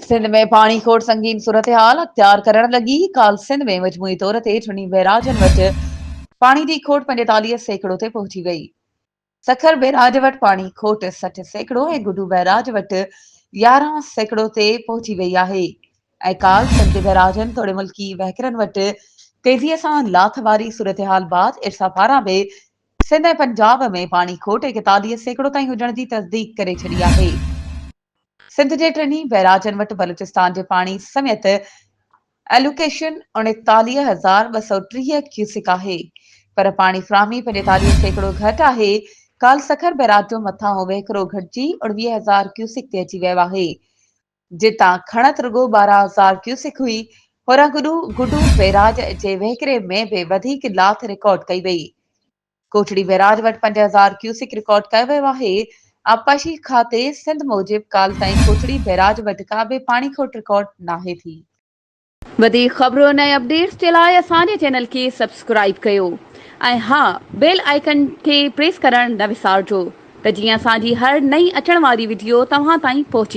सिंध में पाणी खोट संगीन सूरत हाल अख्तियार करण लगी। काल सिंध में मजमूई तौर ते टिनी बैराजन वटि पाणी दी खोट 45 सैकड़ो ते पहुची वई। सखर बैराज वटि पाणी खोट 60 सैकड़ो ऐं गुडू बैराज वटि 11 सैकड़ो ते पहुची वई आहे। ऐं काल सिंध जे बैराजनि तोड़े मुल्की वहकिरनि वटि तेज़ीअ सां लाथ वारी सूरत हाल बाद इरसा पारां बि सिंध ऐं पंजाब में पाणी खोट 41 सैकड़ो ताईं हुजण जी तस्दीक करे छॾी आहे। सिंध जे टिनी बैराजनि वटि बलूचिस्तान जे पाणी समेत एलोकेशन 39,230 क्यूसिक आहे, पर पाणी फ़राहमी 45 सैकड़ो घटि आहे। काल सखर बैराज जो मथां वहिकिरो घटिजी 19,000 क्यूसिक ते अची वियो आहे, जितां खणत रुगो 12,000 क्यूसिक हुई। होरां गुडू बैराज जे वहिकिरे में बि वधीक लाथ रिकॉर्ड कई वई। कोटड़ी बैराज वटि 5,000 क्यूसिक रिकॉर्ड कयो वियो आहे। आबपाशी खाते सिंध मूजिब काल ताईं कोटड़ी बैराज वटि का बि पाणी खोट रिकॉर्ड नाहे थी। वधीक ख़बरुनि ऐं अपडेट्स जे लाइ असांजे चैनल खे सब्सक्राइब कयो ऐं हा, बेल आइकन खे प्रेस करणु न विसारिजो त जीअं असांजी हर नई अचण वारी वीडियो तव्हां ताईं पहुची